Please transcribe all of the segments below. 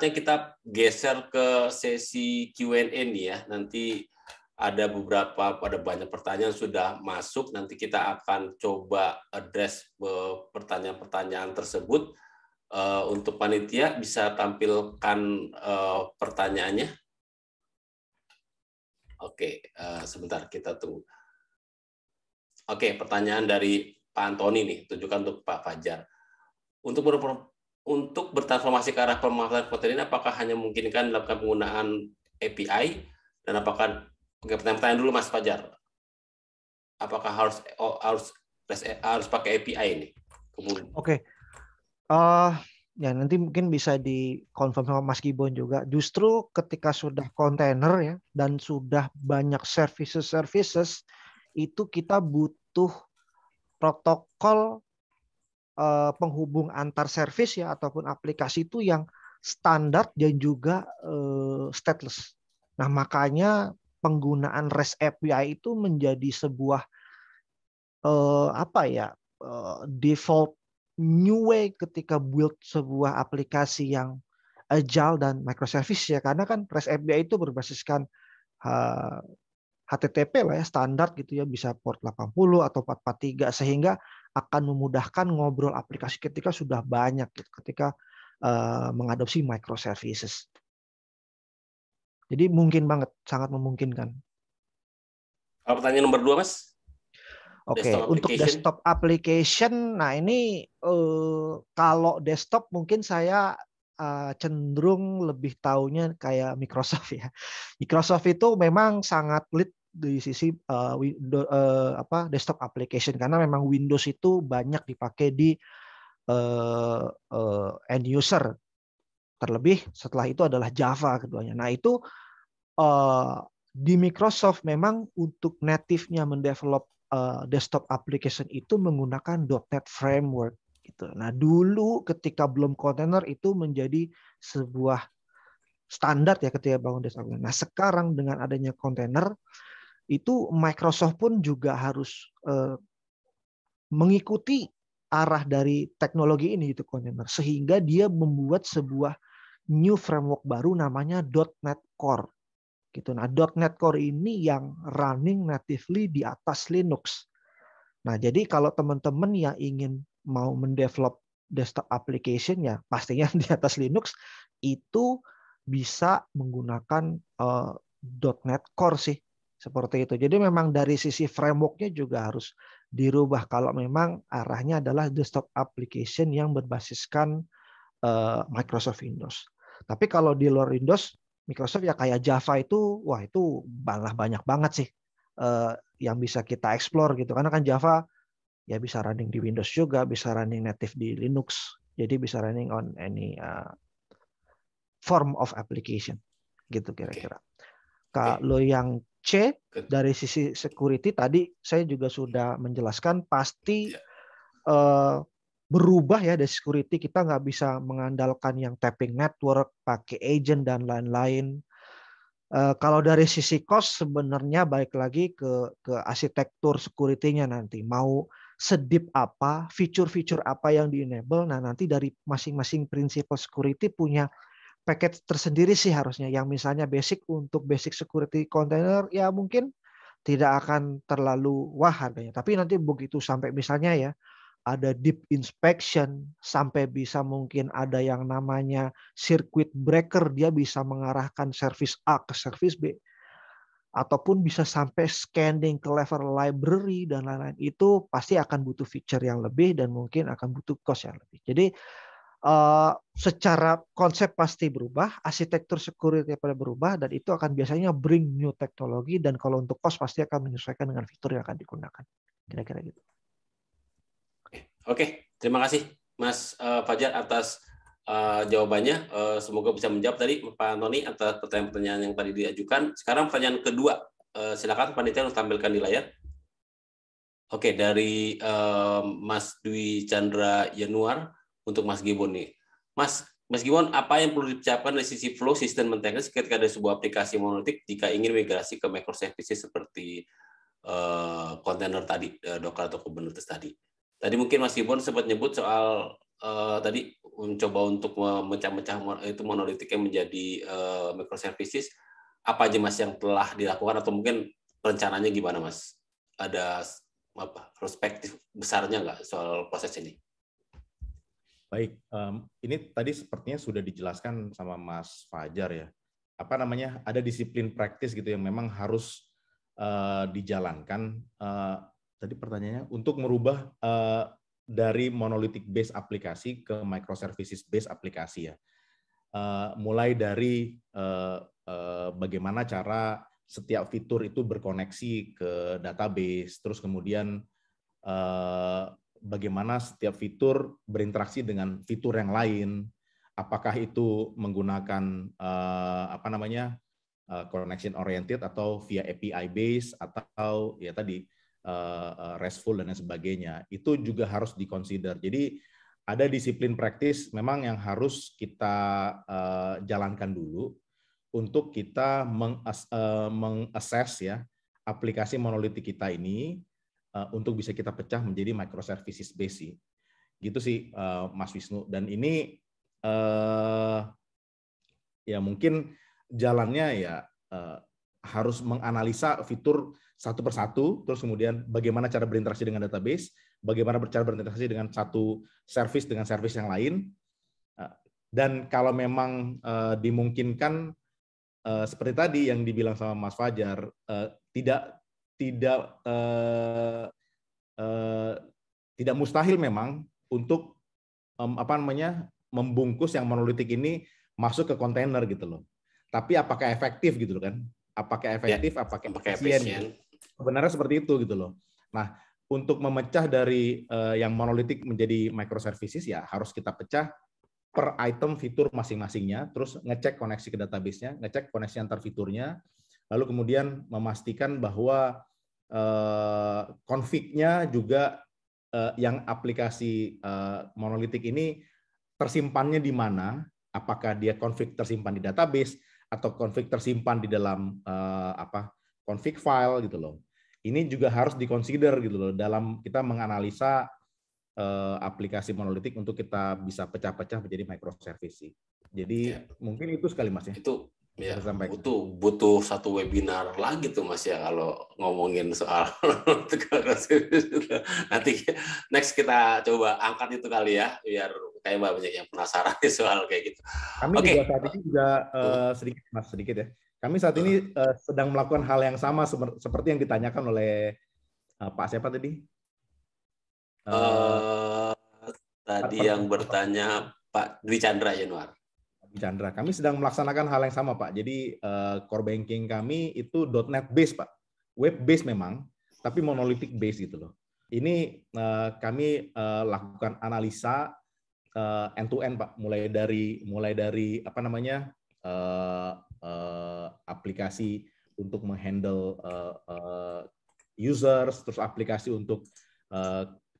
saatnya kita geser ke sesi Q&A nih ya. Nanti ada banyak pertanyaan sudah masuk. Nanti kita akan coba address pertanyaan-pertanyaan tersebut. Untuk panitia bisa tampilkan pertanyaannya. Oke, sebentar kita tunggu. Oke, pertanyaan dari Pak Antoni nih, tunjukkan untuk Pak Fajar. Untuk bertransformasi ke arah pemanfaatan konten ini, apakah hanya memungkinkan dilakukan penggunaan API, dan apakah, pertanyaan dulu Mas Fajar, apakah harus pakai API ini? Oke. Ya nanti mungkin bisa dikonfirm sama Mas Gibon juga. Justru ketika sudah kontainer ya dan sudah banyak services itu kita butuh protokol penghubung antar service ya ataupun aplikasi itu yang standar dan juga stateless. Nah makanya penggunaan REST API itu menjadi sebuah default new way ketika build sebuah aplikasi yang agile dan microservice ya, karena kan REST API itu berbasiskan HTTP lah ya, standar gitu ya, bisa port 80 atau 443 sehingga akan memudahkan ngobrol aplikasi ketika sudah banyak gitu, ketika mengadopsi microservices. Jadi mungkin banget, sangat memungkinkan. Pertanyaan nomor 2 Mas. Oke, untuk desktop application, nah ini kalau desktop mungkin saya cenderung lebih taunya kayak Microsoft ya. Microsoft itu memang sangat lead di sisi desktop application karena memang Windows itu banyak dipakai di end user. Terlebih setelah itu adalah Java keduanya. Nah itu di Microsoft memang untuk native-nya mendevelop desktop application itu menggunakan .NET Framework gitu. Nah, dulu ketika belum kontainer itu menjadi sebuah standar ya ketika bangun desktop. Nah, sekarang dengan adanya kontainer itu Microsoft pun juga harus mengikuti arah dari teknologi ini itu kontainer sehingga dia membuat sebuah new framework baru namanya .NET Core. Gitu. Nah, .NET Core ini yang running natively di atas Linux. Nah, jadi kalau teman-teman yang ingin mau mendevelop desktop application ya pastinya di atas Linux itu bisa menggunakan .NET Core sih. Seperti itu. Jadi memang dari sisi framework-nya juga harus dirubah kalau memang arahnya adalah desktop application yang berbasiskan Microsoft Windows. Tapi kalau di luar Windows Microsoft ya kayak Java itu, wah itu malah banyak banget sih yang bisa kita explore gitu. Karena kan Java ya bisa running di Windows juga, bisa running native di Linux, jadi bisa running on any form of application gitu kira-kira. Kalau yang C dari sisi security tadi saya juga sudah menjelaskan pasti berubah ya dari security, kita nggak bisa mengandalkan yang tapping network, pakai agent dan lain-lain. Kalau dari sisi cost sebenarnya balik lagi ke arsitektur security-nya nanti. Mau sedip apa, fitur-fitur apa yang di-enable, nah nanti dari masing-masing prinsipal security punya package tersendiri sih harusnya. Yang misalnya basic untuk basic security container ya mungkin tidak akan terlalu wah harganya. Tapi nanti begitu sampai misalnya ya ada deep inspection, sampai bisa mungkin ada yang namanya circuit breaker, dia bisa mengarahkan service A ke service B, ataupun bisa sampai scanning ke level library dan lain-lain. Itu pasti akan butuh feature yang lebih dan mungkin akan butuh cost yang lebih. Jadi secara konsep pasti berubah, arsitektur security pada berubah, dan itu akan biasanya bring new teknologi, dan kalau untuk cost pasti akan menyesuaikan dengan fitur yang akan digunakan. Kira-kira gitu. Oke, terima kasih Mas Fajar atas jawabannya. Semoga bisa menjawab tadi Pak Antoni atas pertanyaan-pertanyaan yang tadi diajukan. Sekarang pertanyaan kedua, silakan panitia untuk tampilkan di layar. Oke, dari Mas Dwi Chandra Yanuar untuk Mas Gibon nih. Mas Gibon, apa yang perlu dipersiapkan dari sisi flow sistem maintenance ketika ada sebuah aplikasi monolitik jika ingin migrasi ke microservices seperti kontainer tadi, Docker atau Kubernetes tadi? Tadi mungkin Mas Gibon sempat nyebut soal tadi mencoba untuk memecah-mecah itu monolitiknya menjadi microservices, apa aja Mas yang telah dilakukan atau mungkin rencananya gimana Mas? Ada perspektif besarnya nggak soal proses ini? Baik, ini tadi sepertinya sudah dijelaskan sama Mas Fajar ya. Apa namanya? Ada disiplin praktis gitu yang memang harus dijalankan. Tadi pertanyaannya untuk merubah dari monolithic based aplikasi ke microservices based aplikasi ya. Mulai dari bagaimana cara setiap fitur itu berkoneksi ke database, terus kemudian bagaimana setiap fitur berinteraksi dengan fitur yang lain, apakah itu menggunakan connection oriented atau via API based atau ya tadi RESTful dan lain sebagainya, itu juga harus diconsider. Jadi ada disiplin praktis memang yang harus kita jalankan dulu untuk kita mengassess ya aplikasi monolitik kita ini untuk bisa kita pecah menjadi microservices base. Gitu sih Mas Wisnu. Dan ini ya mungkin jalannya ya harus menganalisa fitur satu persatu, terus kemudian bagaimana cara berinteraksi dengan database, bagaimana cara berinteraksi dengan satu service dengan service yang lain, dan kalau memang dimungkinkan seperti tadi yang dibilang sama Mas Fajar, tidak mustahil memang untuk membungkus yang monolitik ini masuk ke kontainer gitu loh. Tapi apakah efektif gitu loh kan? Apakah efektif? Ya, apakah efisien? Gitu. Sebenarnya seperti itu gitu loh. Nah, untuk memecah dari yang monolitik menjadi microservices ya harus kita pecah per item fitur masing-masingnya, terus ngecek koneksi ke database-nya, ngecek koneksi antar fiturnya, lalu kemudian memastikan bahwa config-nya juga yang aplikasi monolitik ini tersimpannya di mana, apakah dia config tersimpan di database atau config tersimpan di dalam config file gitu loh. Ini juga harus diconsider gitu loh dalam kita menganalisa aplikasi monolitik untuk kita bisa pecah-pecah menjadi microservice. Jadi mungkin itu sekali Mas ya. Itu ya butuh satu webinar lagi tuh Mas ya kalau ngomongin soal nanti next kita coba angkat itu kali ya biar kayak banyak yang penasaran soal kayak gitu. Kami juga saat ini juga sedikit ya. Kami saat ini sedang melakukan hal yang sama seperti yang ditanyakan oleh Pak siapa tadi? Tadi yang bertanya Pak Dwi Chandra Januar. Chandra, kami sedang melaksanakan hal yang sama Pak. Jadi core banking kami itu .NET base Pak, web base memang, tapi monolithic base gitu loh. Ini kami lakukan analisa end to end Pak, mulai dari apa namanya aplikasi untuk menghandle users, terus aplikasi untuk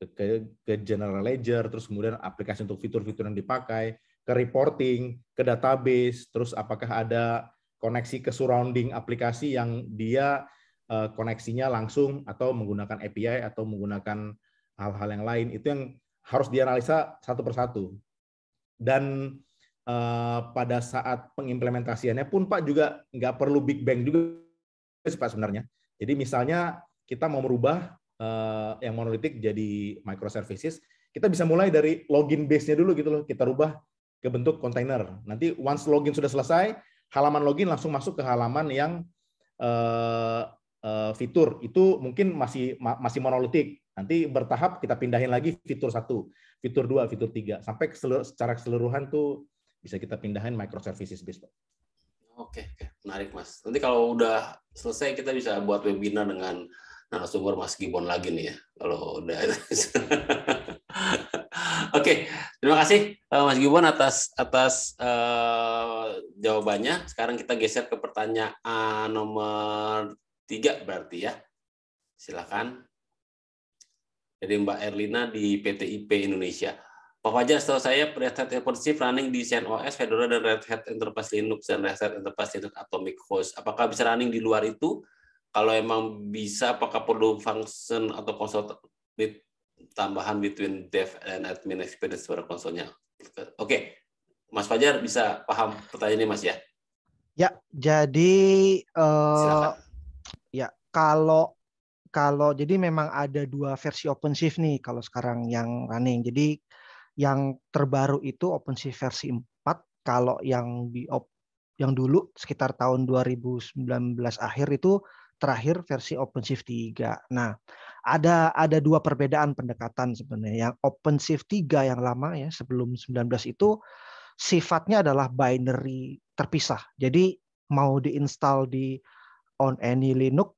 ke general ledger, terus kemudian aplikasi untuk fitur-fitur yang dipakai, ke reporting, ke database, terus apakah ada koneksi ke surrounding aplikasi yang dia koneksinya langsung atau menggunakan API atau menggunakan hal-hal yang lain, itu yang harus dianalisa satu persatu. Dan pada saat pengimplementasiannya pun Pak juga nggak perlu big bang juga Pak sebenarnya. Jadi misalnya kita mau merubah yang monolitik jadi microservices, kita bisa mulai dari login base-nya dulu gitu loh, kita rubah ke bentuk kontainer. Nanti once login sudah selesai, halaman login langsung masuk ke halaman yang fitur itu mungkin masih monolitik. Nanti bertahap kita pindahin lagi fitur 1, fitur 2, fitur 3 sampai secara keseluruhan tuh bisa kita pindahin microservices based. Oke, menarik Mas. Nanti kalau udah selesai kita bisa buat webinar dengan narasumber Mas Gibon lagi nih ya. Kalau udah. Oke, terima kasih Mas Gibon atas jawabannya. Sekarang kita geser ke pertanyaan nomor 3 berarti ya. Silakan. Dari Mbak Erlina di PT IP Indonesia. Pak Fajar, setahu saya Red Hat Enterprise running di CentOS, Fedora, dan Red Hat Enterprise Linux, dan Red Hat Enterprise Linux Atomic Host. Apakah bisa running di luar itu? Kalau emang bisa, apakah perlu function atau konsol tambahan between dev and admin experience pada konsolnya? Oke, Mas Fajar bisa paham pertanyaan ini Mas ya? Ya, jadi Silakan. ya kalau jadi memang ada dua versi OpenShift nih kalau sekarang yang running. Jadi yang terbaru itu OpenShift versi 4. Kalau yang dulu sekitar tahun 2019 akhir itu terakhir versi OpenShift 3. Nah, ada dua perbedaan pendekatan sebenarnya. Yang OpenShift 3 yang lama ya sebelum 19 itu sifatnya adalah binary terpisah. Jadi mau diinstal di on any Linux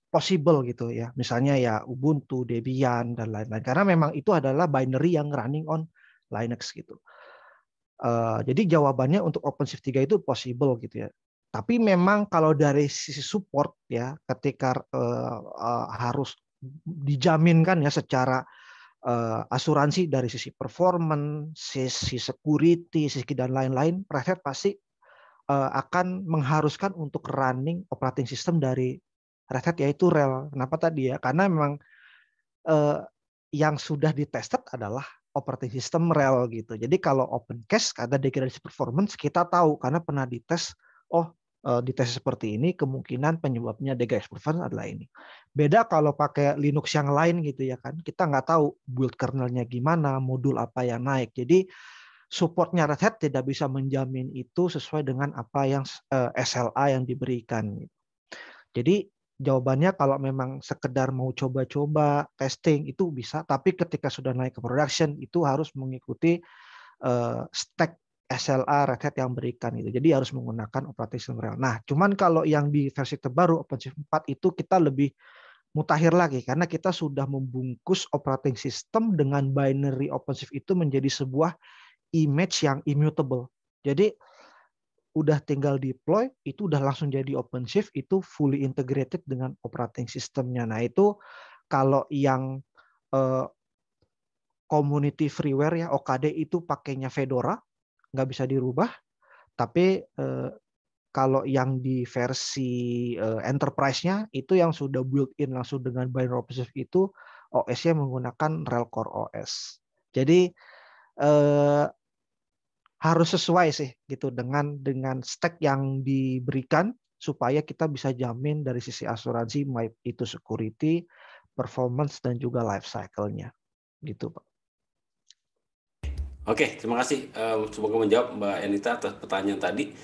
possible gitu ya. Misalnya ya Ubuntu, Debian dan lain-lain. Karena memang itu adalah binary yang running on Linux gitu. Jadi jawabannya untuk OpenShift 3 itu possible gitu ya. Tapi memang kalau dari sisi support ya, ketika harus dijaminkan ya secara asuransi dari sisi performance, sisi security, sisi dan lain-lain, Red Hat pasti akan mengharuskan untuk running operating system dari Red Hat yaitu RHEL. Kenapa tadi ya? Karena memang yang sudah ditested adalah operating system RHEL gitu. Jadi kalau open cache ada degradasi performance kita tahu karena pernah dites. Oh, dites seperti ini kemungkinan penyebabnya degradasi performance adalah ini. Beda kalau pakai Linux yang lain gitu ya kan. Kita nggak tahu build kernelnya gimana, modul apa yang naik. Jadi supportnya Red Hat tidak bisa menjamin itu sesuai dengan apa yang SLA yang diberikan. Jadi jawabannya kalau memang sekedar mau coba-coba testing itu bisa, tapi ketika sudah naik ke production itu harus mengikuti stack SLA Red Hat yang berikan itu. Jadi harus menggunakan operating system RHEL. Nah, cuman kalau yang di versi terbaru OpenShift 4 itu kita lebih mutakhir lagi karena kita sudah membungkus operating system dengan binary OpenShift itu menjadi sebuah image yang immutable. Jadi udah tinggal deploy, itu udah langsung jadi OpenShift, itu fully integrated dengan operating systemnya. Nah itu kalau yang community freeware ya OKD itu pakainya Fedora, nggak bisa dirubah. Tapi kalau yang di versi enterprise-nya itu yang sudah built-in langsung dengan binary OpenShift itu OS-nya menggunakan RHEL Core OS. Jadi harus sesuai sih gitu dengan stack yang diberikan supaya kita bisa jamin dari sisi asuransi baik itu security, performance dan juga life cycle-nya gitu Pak. Oke, terima kasih. Semoga menjawab Mbak Enita atas pertanyaan tadi.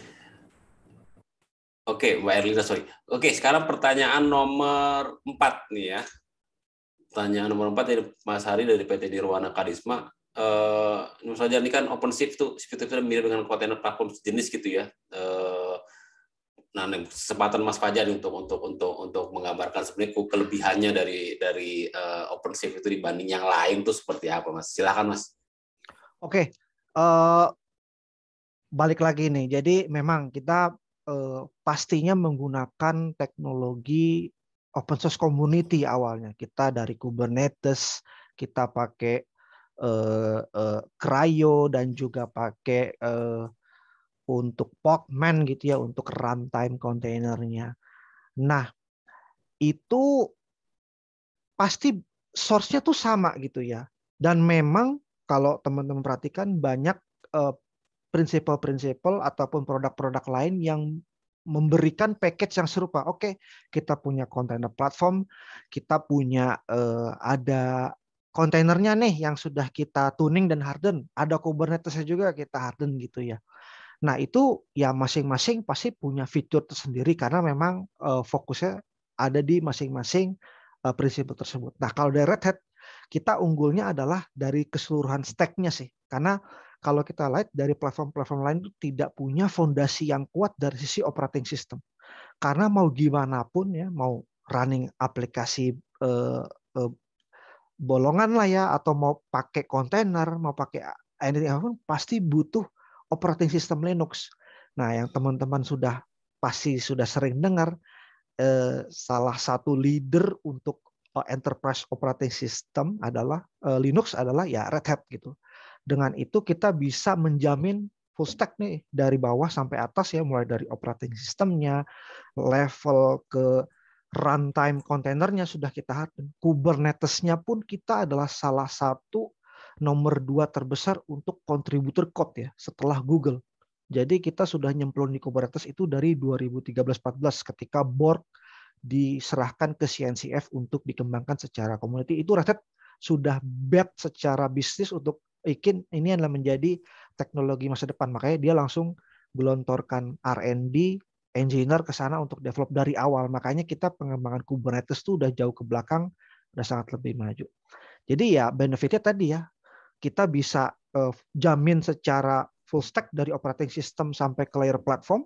Oke, Mbak Erlina, sorry. Oke, sekarang pertanyaan nomor 4 nih ya. Pertanyaan nomor 4 dari Mas Hari dari PT Nirwana Karisma. Menurut saja ini kan OpenShift tuh fitur-fitur mirip dengan kontainer platform sejenis gitu ya. Nah, kesempatan Mas Fajar untuk menggambarkan sebenarnya kelebihannya dari OpenShift itu dibanding yang lain tuh seperti apa, Mas? Silakan, Mas. Oke, balik lagi nih. Jadi memang kita pastinya menggunakan teknologi open source community awalnya. Kita dari Kubernetes, kita pakai CRI-O dan juga pakai untuk Postman gitu ya untuk runtime kontainernya. Nah, itu pasti source-nya tuh sama gitu ya. Dan memang kalau teman-teman perhatikan banyak prinsip-prinsip ataupun produk-produk lain yang memberikan package yang serupa. Oke, kita punya container platform, kita punya ada kontainernya nih yang sudah kita tuning dan harden. Ada Kubernetes juga kita harden gitu ya. Nah itu ya masing-masing pasti punya fitur tersendiri karena memang fokusnya ada di masing-masing prinsip tersebut. Nah kalau dari Red Hat kita unggulnya adalah dari keseluruhan stack-nya sih. Karena kalau kita lihat dari platform-platform lain itu tidak punya fondasi yang kuat dari sisi operating system. Karena mau gimana pun ya, mau running aplikasi bolongan lah ya, atau mau pakai kontainer, mau pakai anything apapun, pasti butuh operating system Linux. Nah, yang teman-teman pasti sudah sering dengar, salah satu leader untuk enterprise operating system adalah Linux adalah ya Red Hat gitu. Dengan itu kita bisa menjamin full stack nih dari bawah sampai atas ya, mulai dari operating systemnya, level ke runtime kontainernya sudah kita harden. Kubernetes-nya pun kita adalah salah satu nomor 2 terbesar untuk kontributor code ya setelah Google. Jadi kita sudah nyemplung di Kubernetes itu dari 2013-14 ketika Borg diserahkan ke CNCF untuk dikembangkan secara community. Itu Red Hat sudah bet secara bisnis untuk ini adalah menjadi teknologi masa depan. Makanya dia langsung gelontorkan R&D, engineer ke sana untuk develop dari awal. Makanya kita pengembangan Kubernetes itu udah jauh ke belakang, udah sangat lebih maju. Jadi ya benefitnya tadi ya, kita bisa jamin secara full stack dari operating system sampai ke layer platform,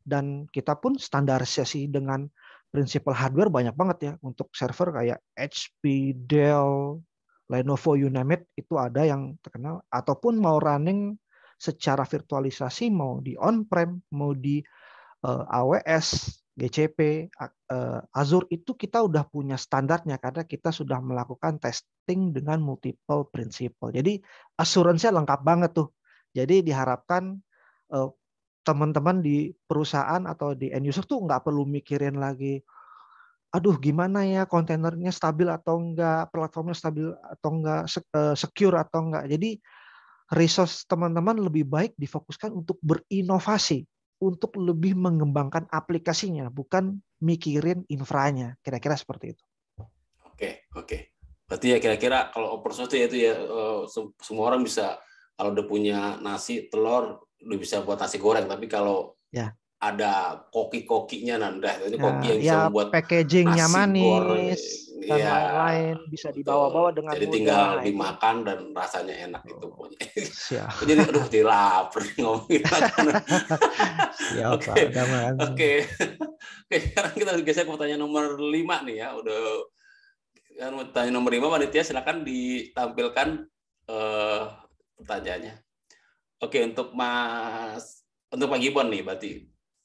dan kita pun standarisasi dengan prinsipal hardware banyak banget ya. Untuk server kayak HP, Dell, Lenovo, you name it, itu ada yang terkenal. Ataupun mau running secara virtualisasi, mau di on-prem, mau di AWS, GCP, Azure, itu kita udah punya standarnya karena kita sudah melakukan testing dengan multiple principle. Jadi assurance-nya lengkap banget tuh. Jadi diharapkan teman-teman di perusahaan atau di end user tuh nggak perlu mikirin lagi, aduh gimana ya kontainernya stabil atau enggak, platformnya stabil atau enggak, secure atau enggak. Jadi resource teman-teman lebih baik difokuskan untuk berinovasi, untuk lebih mengembangkan aplikasinya, bukan mikirin infranya. Kira-kira seperti itu. Oke. Berarti ya kira-kira kalau open source itu ya semua orang bisa, kalau udah punya nasi, telur, udah bisa buat nasi goreng. Tapi kalau ada koki-kokinya, ini koki yang bisa membuat packagingnya nasi manis goreng, dan lain-lain, bisa dibawa-bawa dengan jadi mudah. tinggal dimakan dan rasanya enak itu pokoknya. Siap. Jadi jadi lapar ngomongin makanan. Oke. Sekarang kita geser ke pertanyaan nomor 5 nih ya. Udah kan pertanyaan nomor 5, panitia silakan ditampilkan pertanyaannya. Oke, untuk Pak Gibbon nih berarti.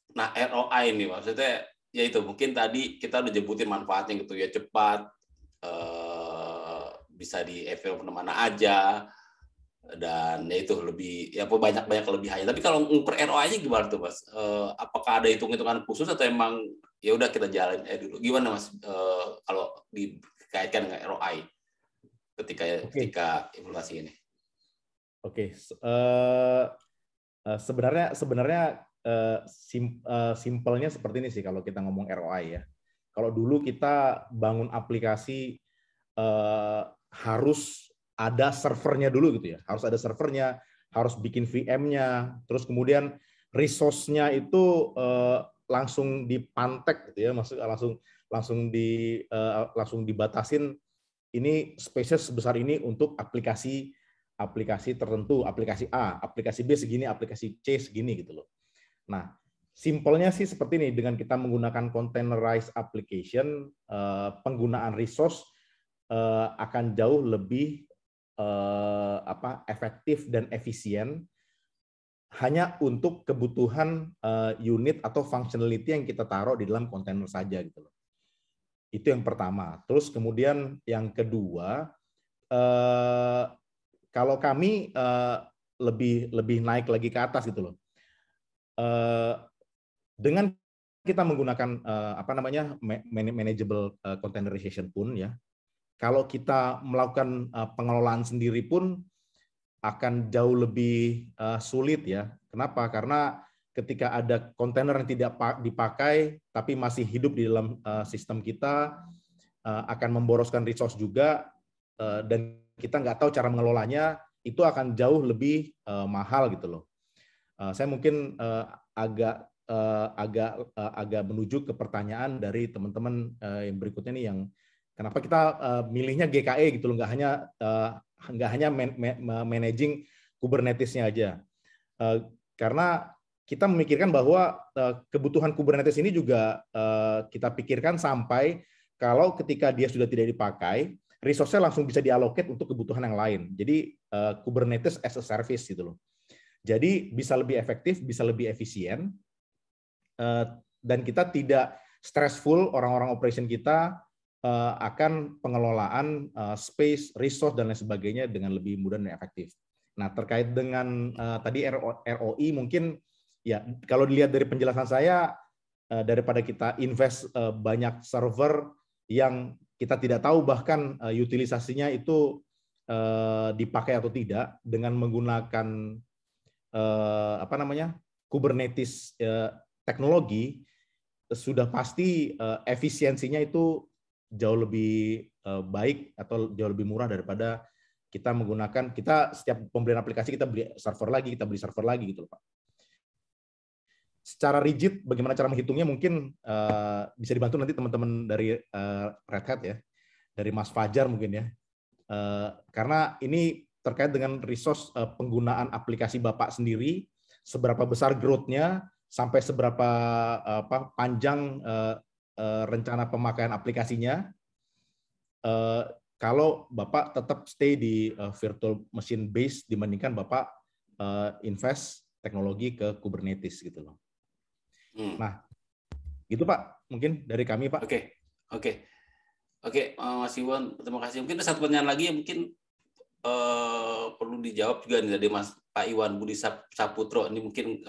Nah, ROI nih maksudnya ya itu mungkin tadi kita udah jemputin manfaatnya gitu ya, cepat, bisa di-evaluate kemana aja, dan ya itu lebih ya banyak kelebihannya. Tapi kalau ngukur ROI-nya gimana tuh Mas? Apakah ada hitung-hitungan khusus atau emang ya udah kita jalan dulu? Gimana Mas kalau dikaitkan dengan ROI ketika evaluasi ini? Oke. Sebenarnya simpelnya seperti ini sih kalau kita ngomong ROI ya. Kalau dulu kita bangun aplikasi harus ada servernya dulu gitu ya. Harus ada servernya, harus bikin VM-nya, terus kemudian resource-nya itu langsung dipantek gitu ya, langsung dibatasin, ini space sebesar ini untuk aplikasi tertentu, aplikasi A, aplikasi B segini, aplikasi C segini gitu loh. Nah, simpelnya sih seperti ini, dengan kita menggunakan containerized application, penggunaan resource akan jauh lebih efektif dan efisien hanya untuk kebutuhan unit atau functionality yang kita taruh di dalam kontainer saja gitu loh. Itu yang pertama. Terus kemudian yang kedua, kalau kami lebih naik lagi ke atas gitu loh. Dengan kita menggunakan manageable containerization pun ya, kalau kita melakukan pengelolaan sendiri pun akan jauh lebih sulit ya. Kenapa? Karena ketika ada kontainer yang tidak dipakai tapi masih hidup di dalam sistem kita, akan memboroskan resource juga, dan kita nggak tahu cara mengelolanya, itu akan jauh lebih mahal gitu loh. Saya mungkin agak menuju ke pertanyaan dari teman-teman yang berikutnya nih, yang kenapa kita milihnya GKE gitu loh, nggak hanya managing Kubernetes-nya aja, karena kita memikirkan bahwa kebutuhan Kubernetes ini juga kita pikirkan sampai kalau ketika dia sudah tidak dipakai, resource-nya langsung bisa diallocate untuk kebutuhan yang lain. Jadi Kubernetes as a service gitu loh. Jadi bisa lebih efektif, bisa lebih efisien, dan kita tidak stressful, orang-orang operation kita akan pengelolaan space, resource, dan lain sebagainya dengan lebih mudah dan efektif. Nah, terkait dengan tadi ROI, mungkin ya kalau dilihat dari penjelasan saya, daripada kita invest banyak server yang kita tidak tahu bahkan utilisasinya itu dipakai atau tidak dengan menggunakan Kubernetes teknologi, sudah pasti efisiensinya itu jauh lebih baik atau jauh lebih murah daripada kita setiap pembelian aplikasi kita beli server lagi gitu loh Pak. Secara rigid bagaimana cara menghitungnya mungkin bisa dibantu nanti teman-teman dari Red Hat ya, dari Mas Fajar mungkin ya. Karena ini terkait dengan resource penggunaan aplikasi Bapak sendiri, seberapa besar growth-nya, sampai seberapa panjang rencana pemakaian aplikasinya. Kalau Bapak tetap stay di virtual machine base dibandingkan Bapak invest teknologi ke Kubernetes gitu loh. Nah, gitu Pak, mungkin dari kami Pak. Oke, Mas Iwan, terima kasih. Mungkin ada satu pertanyaan lagi yang mungkin perlu dijawab juga nih dari Pak Iwan Budi Saputro. Ini mungkin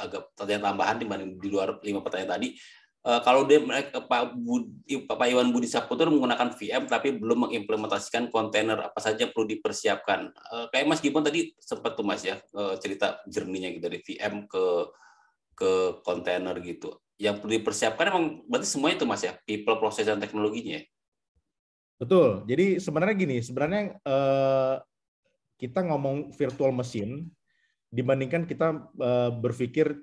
agak pertanyaan tambahan dibanding di luar 5 pertanyaan tadi. Kalau Pak Iwan Budi Saputro menggunakan VM tapi belum mengimplementasikan kontainer, apa saja perlu dipersiapkan? Kayak Mas Gibon tadi sempat tuh Mas ya cerita journey-nya gitu dari VM ke kontainer gitu. Yang perlu dipersiapkan emang berarti semuanya itu Mas ya, people, proses, dan teknologinya. Betul. Jadi sebenarnya gini, kita ngomong virtual machine dibandingkan kita berpikir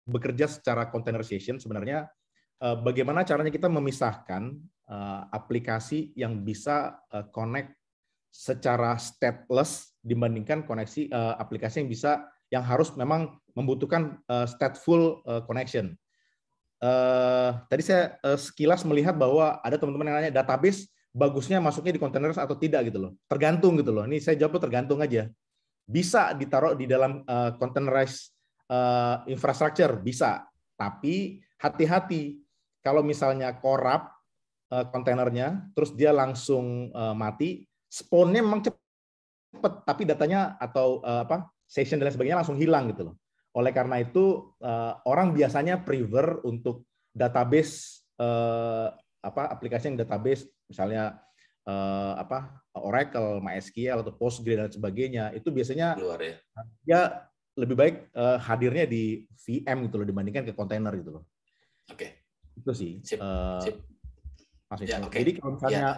bekerja secara containerization, sebenarnya bagaimana caranya kita memisahkan aplikasi yang bisa connect secara stateless dibandingkan koneksi aplikasi yang harus memang membutuhkan stateful connection. Tadi saya sekilas melihat bahwa ada teman-teman yang nanya database bagusnya masuknya di kontainer atau tidak gitu loh. Tergantung gitu loh. Ini saya jawab tergantung aja. Bisa ditaruh di dalam containerized infrastructure, bisa. Tapi hati-hati kalau misalnya korup kontainernya, terus dia langsung mati, spawn-nya memang cepat, tapi datanya atau session dan lain sebagainya langsung hilang gitu loh. Oleh karena itu orang biasanya prefer untuk database aplikasi yang database misalnya Oracle, MySQL atau Postgre dan sebagainya itu biasanya ya lebih baik hadirnya di VM gitu loh dibandingkan ke kontainer gitu loh. Oke. Itu sih. Sip. Mas Ya, okay. Jadi kalau misalnya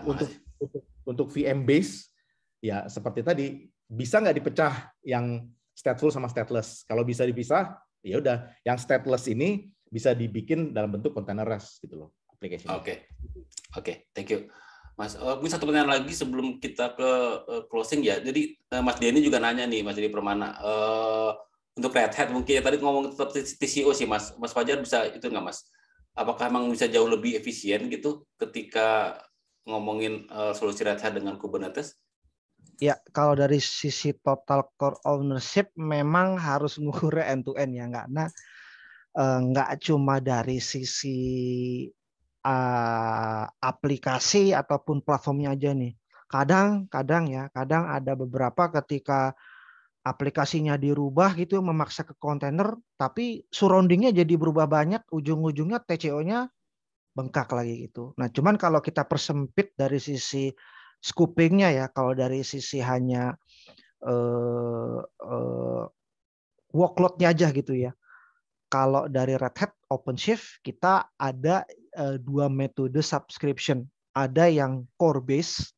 untuk VM base ya seperti tadi bisa nggak dipecah yang stateful sama stateless. Kalau bisa dipisah, ya udah. Yang stateless ini bisa dibikin dalam bentuk containerized gitu loh, application. Oke, thank you, Mas. Mungkin satu pertanyaan lagi sebelum kita ke closing ya. Jadi Mas Denny juga nanya nih, Mas Denny Permana, untuk Red Hat mungkin ya tadi ngomong tetap TCO sih, Mas. Mas Fajar bisa itu nggak, Mas? Apakah memang bisa jauh lebih efisien gitu ketika ngomongin solusi Red Hat dengan Kubernetes? Ya, kalau dari sisi total core ownership memang harus ngukur end to end ya, karena nggak cuma dari sisi aplikasi ataupun platformnya aja nih. Kadang ada beberapa ketika aplikasinya dirubah gitu memaksa ke kontainer, tapi surroundingnya jadi berubah banyak, ujung-ujungnya TCO-nya bengkak lagi gitu. Nah, cuman kalau kita persempit dari sisi scooping-nya ya, kalau dari sisi hanya workload-nya aja gitu ya. Kalau dari Red Hat OpenShift kita ada 2 metode subscription. Ada yang core base,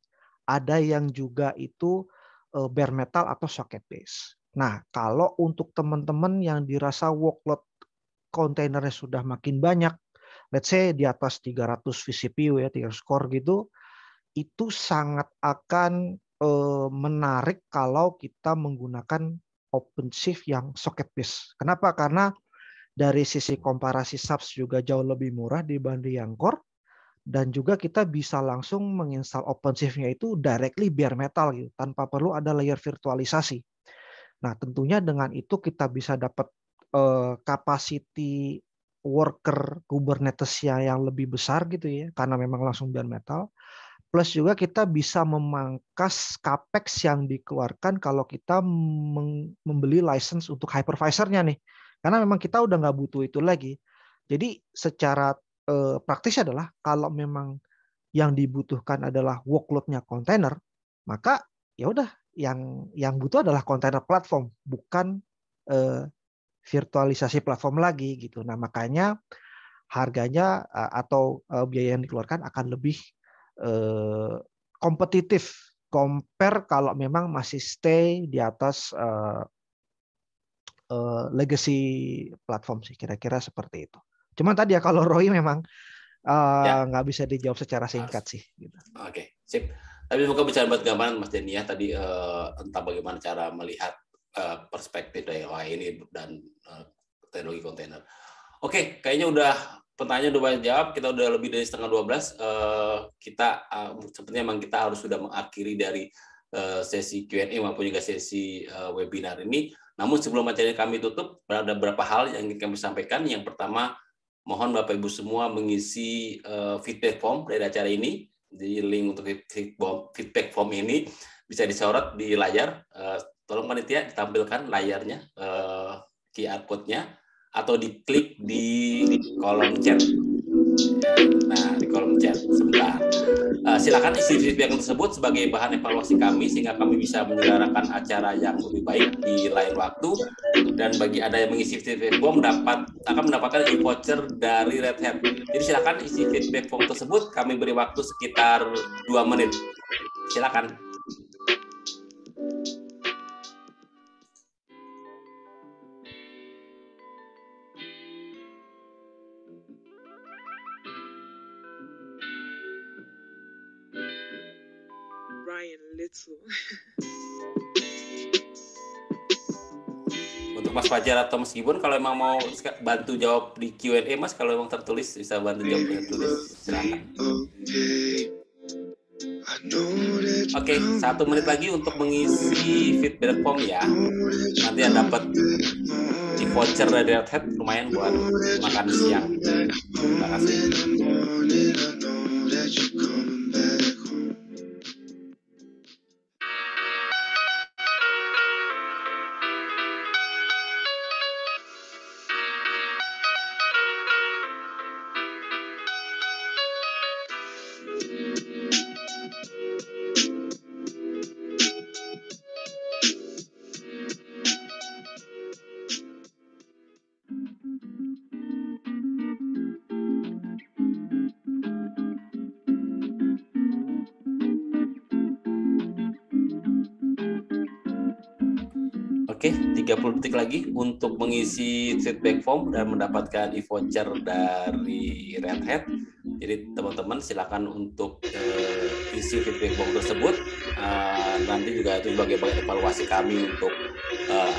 ada yang juga itu bare metal atau socket base. Nah, kalau untuk teman-teman yang dirasa workload kontainernya sudah makin banyak, let's say di atas 300 vCPU ya, 300 core gitu, itu sangat akan menarik kalau kita menggunakan OpenShift yang socket base. Kenapa? Karena dari sisi komparasi subs juga jauh lebih murah dibanding yang core, dan juga kita bisa langsung menginstal OpenShift-nya itu directly bare metal gitu, tanpa perlu ada layer virtualisasi. Nah, tentunya dengan itu kita bisa dapat capacity worker Kubernetes-nya yang lebih besar gitu ya, karena memang langsung bare metal. Plus juga kita bisa memangkas capex yang dikeluarkan kalau kita membeli license untuk hypervisor-nya nih. Karena memang kita udah nggak butuh itu lagi. Jadi secara praktis adalah kalau memang yang dibutuhkan adalah workload-nya kontainer, maka ya udah yang butuh adalah container platform, bukan virtualisasi platform lagi gitu. Nah, makanya harganya atau biaya yang dikeluarkan akan lebih kompetitif compare kalau memang masih stay di atas legacy platform sih, kira-kira seperti itu. Cuman tadi ya kalau Roy memang Ya. nggak bisa dijawab secara singkat sih. Gitu. Oke, sip. Tapi semoga bisa buat gambaran Mas Denny ya tadi tentang bagaimana cara melihat perspektif dari AI ini dan teknologi kontainer. Oke, kayaknya udah pertanyaan udah banyak jawab. Kita udah lebih dari setengah 12. Kita sepertinya memang kita harus sudah mengakhiri dari sesi Q&A maupun juga sesi webinar ini. Namun sebelum acara kami tutup, ada beberapa hal yang ingin kami sampaikan. Yang pertama, mohon Bapak Ibu semua mengisi feedback form dari acara ini. Jadi link untuk feedback form ini bisa disorot di layar. Tolong panitia ditampilkan layarnya, QR code-nya, atau diklik di kolom chat. Nah, di kolom chat. Sebentar. Silakan isi feedback tersebut sebagai bahan evaluasi kami sehingga kami bisa menyelenggarakan acara yang lebih baik di lain waktu. Dan bagi Anda yang mengisi feedback form akan mendapatkan e-voucher dari Red Hat. Jadi silakan isi feedback form tersebut, kami beri waktu sekitar 2 menit. Silakan. Brian Little. Untuk Mas Fajar atau Mas Gibon, kalau emang mau bantu jawab di Q&A, Mas, kalau emang tertulis bisa bantu jawab tertulis, silakan. Oke, 1 menit lagi untuk mengisi feedback form ya. Nanti yang dapat voucher dari Red Hat lumayan buat makan siang. Terima kasih. Oke, 30 detik lagi untuk mengisi feedback form dan mendapatkan e-voucher dari Red Hat. Jadi teman-teman silakan untuk isi feedback form tersebut. Nanti juga itu sebagai bagian evaluasi kami untuk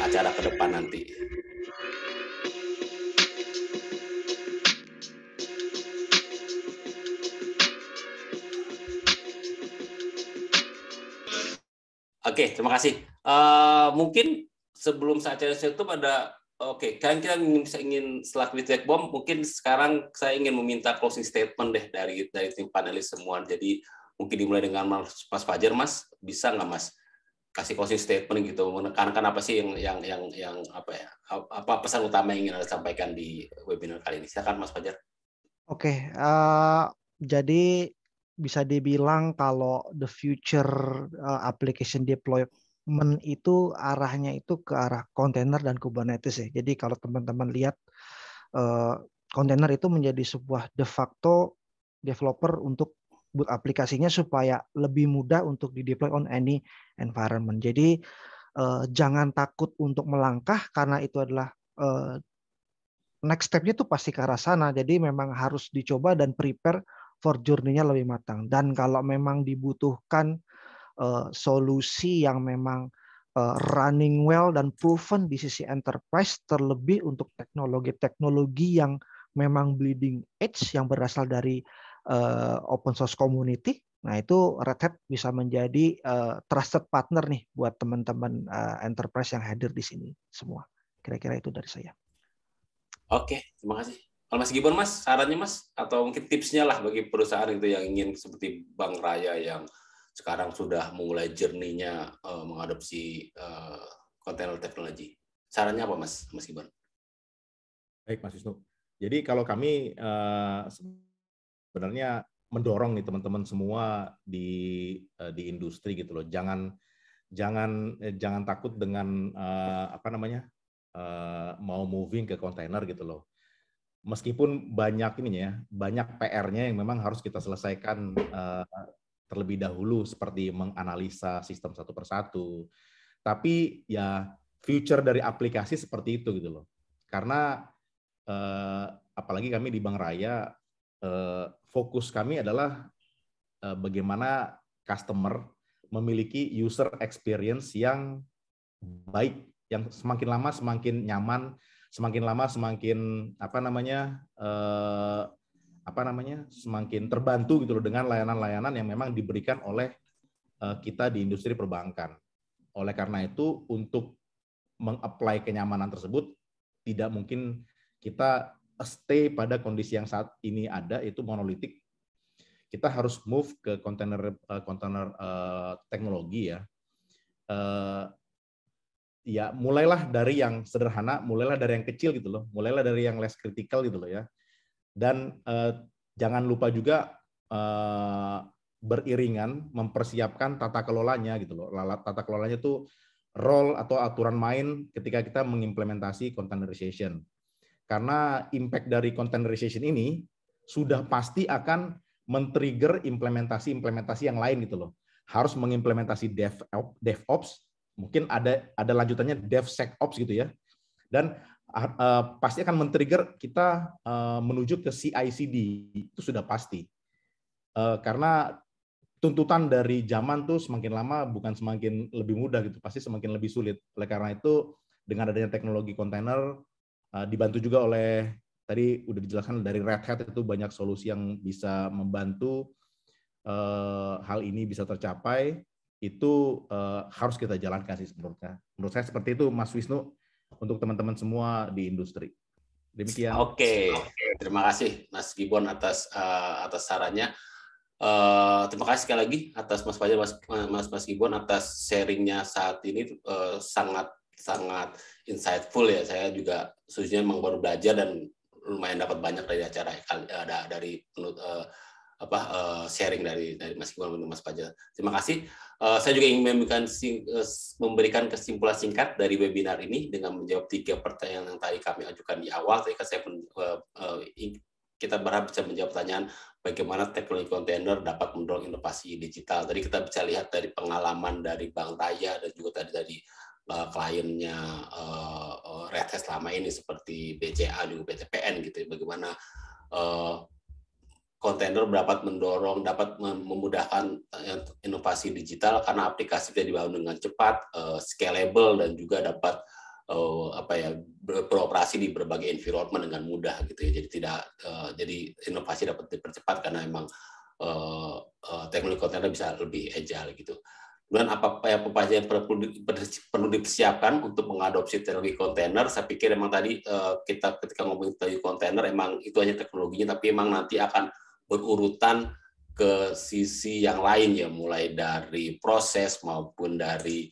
acara ke depan nanti. Oke, terima kasih. Mungkin sebelum saya acara YouTube ada, kan kita ingin setelah feedback bomb, mungkin sekarang saya ingin meminta closing statement deh dari tim panelis semua. Jadi mungkin dimulai dengan Mas Fajar, Mas, bisa nggak Mas kasih closing statement gitu, menekankan apa sih yang apa ya, apa pesan utama yang ingin Anda sampaikan di webinar kali ini? Silakan Mas Fajar. Oke, jadi bisa dibilang kalau the future application deployment itu arahnya itu ke arah kontainer dan Kubernetes ya. Jadi kalau teman-teman lihat kontainer itu menjadi sebuah de facto developer untuk buat aplikasinya supaya lebih mudah untuk di-deploy on any environment. Jadi jangan takut untuk melangkah karena itu adalah next step-nya itu pasti ke arah sana. Jadi memang harus dicoba dan prepare for journey-nya lebih matang. Dan kalau memang dibutuhkan solusi yang memang running well dan proven di sisi enterprise, terlebih untuk teknologi-teknologi yang memang bleeding edge yang berasal dari open source community, nah itu Red Hat bisa menjadi trusted partner nih buat teman-teman enterprise yang hadir di sini semua. Kira-kira itu dari saya. Oke, terima kasih. Kalau Mas Gibon, Mas, sarannya Mas, atau mungkin tipsnya lah bagi perusahaan itu yang ingin seperti Bank Raya yang sekarang sudah mulai journey-nya mengadopsi container teknologi. Sarannya apa, Mas Gibon? Baik, Mas Wisnu. Jadi kalau kami sebenarnya mendorong nih teman-teman semua di industri gitu loh, jangan jangan takut dengan mau moving ke kontainer gitu loh. Meskipun banyak PR-nya yang memang harus kita selesaikan terlebih dahulu, seperti menganalisa sistem satu persatu. Tapi ya future dari aplikasi seperti itu gitu loh. Karena apalagi kami di Bank Raya, fokus kami adalah bagaimana customer memiliki user experience yang baik, yang semakin lama semakin nyaman, semakin lama semakin semakin terbantu gitu loh dengan layanan-layanan yang memang diberikan oleh kita di industri perbankan. Oleh karena itu, untuk meng-apply kenyamanan tersebut, tidak mungkin kita stay pada kondisi yang saat ini ada, itu monolitik. Kita harus move ke kontainer teknologi ya. Ya mulailah dari yang sederhana, mulailah dari yang kecil gitu loh, mulailah dari yang less critical gitu loh ya. Dan jangan lupa juga beriringan mempersiapkan tata kelolanya gitu loh. Tata kelolanya itu role atau aturan main ketika kita mengimplementasi containerization. Karena impact dari containerization ini sudah pasti akan men-trigger implementasi yang lain gitu loh. Harus mengimplementasi DevOps, mungkin ada lanjutannya DevSecOps gitu ya. Dan pasti akan men-trigger kita menuju ke CI/CD, itu sudah pasti. Karena tuntutan dari zaman tuh semakin lama bukan semakin lebih mudah gitu, pasti semakin lebih sulit. Oleh karena itu, dengan adanya teknologi kontainer, dibantu juga oleh, tadi udah dijelaskan dari Red Hat, itu banyak solusi yang bisa membantu hal ini bisa tercapai. Itu harus kita jalankan sih menurut saya seperti itu, Mas Wisnu, untuk teman-teman semua di industri. Demikian. Oke. Terima kasih Mas Gibbon atas sarannya. Terima kasih sekali lagi atas Mas Fajar, Mas Gibbon atas sharingnya saat ini, sangat insightful ya. Saya juga sejujurnya memang baru belajar dan lumayan dapat banyak dari acara sharing dari Mas Gibbon dan Mas Fajar. Terima kasih. Saya juga ingin memberikan kesimpulan singkat dari webinar ini dengan menjawab 3 pertanyaan yang tadi kami ajukan di awal. Kita berharap bisa menjawab pertanyaan bagaimana teknologi kontainer dapat mendorong inovasi digital. Tadi kita bisa lihat dari pengalaman dari Bank Raya dan juga tadi dari kliennya Red Hat selama ini seperti BCA juga PTPN gitu ya, bagaimana kontainer dapat memudahkan inovasi digital karena aplikasi bisa dibangun dengan cepat, scalable, dan juga dapat beroperasi di berbagai environment dengan mudah gitu ya. Jadi inovasi dapat dipercepat karena memang teknologi kontainer bisa lebih agile gitu. Dan apa yang perlu dipersiapkan untuk mengadopsi teknologi kontainer? Saya pikir memang tadi kita ketika ngomongin teknologi kontainer emang itu hanya teknologinya, tapi emang nanti akan berurutan ke sisi yang lain ya, mulai dari proses maupun dari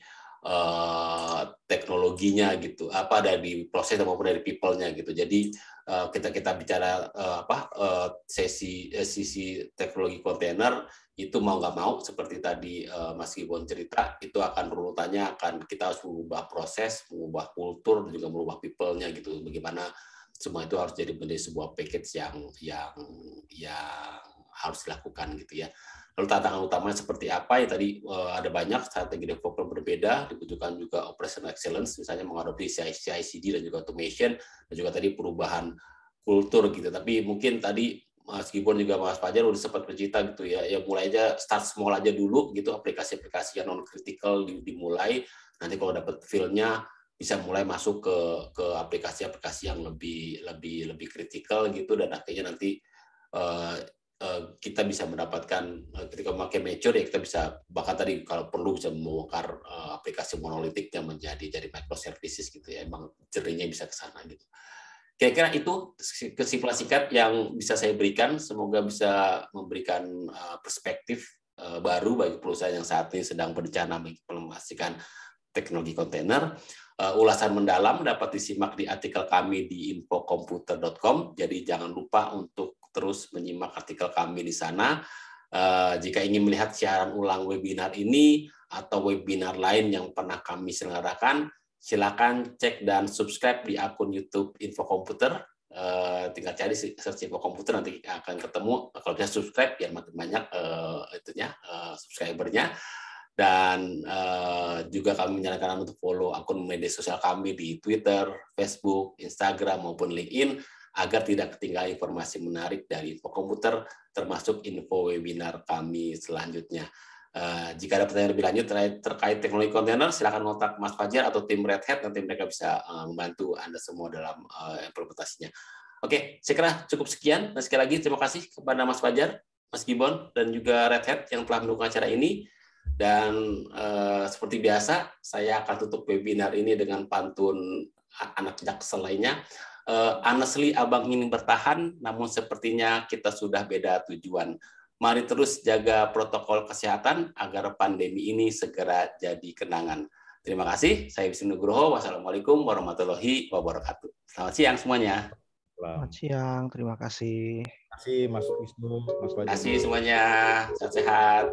teknologinya gitu, dari proses maupun dari people-nya gitu. Jadi kita bicara sisi teknologi kontainer itu mau nggak mau seperti tadi Mas Gibbon cerita, itu akan urutannya kita harus mengubah proses, mengubah kultur, dan juga mengubah people-nya gitu. Bagaimana semua itu harus jadi sebuah package yang harus dilakukan gitu ya. Lalu tantangan utamanya seperti apa? Ya tadi ada banyak strategi development berbeda, dibutuhkan juga operational excellence, misalnya mengadopsi CI/CD dan juga automation, dan juga tadi perubahan kultur gitu. Tapi mungkin tadi Mas Gibbon juga Mas Fajar udah sempat bercerita gitu ya, mulai aja, start small aja dulu gitu, aplikasi-aplikasi yang non critical dimulai. Nanti kalau dapat feel-nya bisa mulai masuk ke aplikasi-aplikasi yang lebih kritikal gitu, dan akhirnya nanti kita bisa mendapatkan ketika memakai mature ya, kita bisa bahkan tadi kalau perlu bisa membongkar aplikasi monolitiknya jadi microservices gitu ya. Emang journey-nya bisa ke sana gitu. Kira-kira itu kesimpulan singkat yang bisa saya berikan. Semoga bisa memberikan perspektif baru bagi perusahaan yang saat ini sedang berencana mengimplementasikan teknologi kontainer. Ulasan mendalam dapat disimak di artikel kami di infocomputer.com. Jadi jangan lupa untuk terus menyimak artikel kami di sana. Jika ingin melihat siaran ulang webinar ini atau webinar lain yang pernah kami selenggarakan, silakan cek dan subscribe di akun YouTube Info Komputer. Tinggal cari search Info Komputer, nanti akan ketemu. Kalau bisa subscribe biar makin banyak subscribernya. Dan juga kami menyarankan untuk follow akun media sosial kami di Twitter, Facebook, Instagram maupun LinkedIn agar tidak ketinggalan informasi menarik dari Info Komputer, termasuk info webinar kami selanjutnya. Jika ada pertanyaan lebih lanjut terkait teknologi kontainer, silakan kontak Mas Fajar atau tim Red Hat, nanti mereka bisa membantu Anda semua dalam implementasinya. Oke, saya kira cukup sekian. Dan sekali lagi terima kasih kepada Mas Fajar, Mas Gibbon, dan juga Red Hat yang telah mendukung acara ini. Dan seperti biasa, saya akan tutup webinar ini dengan pantun anak Jaksel lainnya. Honestly, abang ingin bertahan, namun sepertinya kita sudah beda tujuan. Mari terus jaga protokol kesehatan agar pandemi ini segera jadi kenangan. Terima kasih. Saya Wisnu Nugroho. Wassalamualaikum warahmatullahi wabarakatuh. Selamat siang semuanya. Selamat siang. Terima kasih. Terima kasih Mas Wisnu, Mas Fajar. Terima kasih semuanya. Sehat-sehat.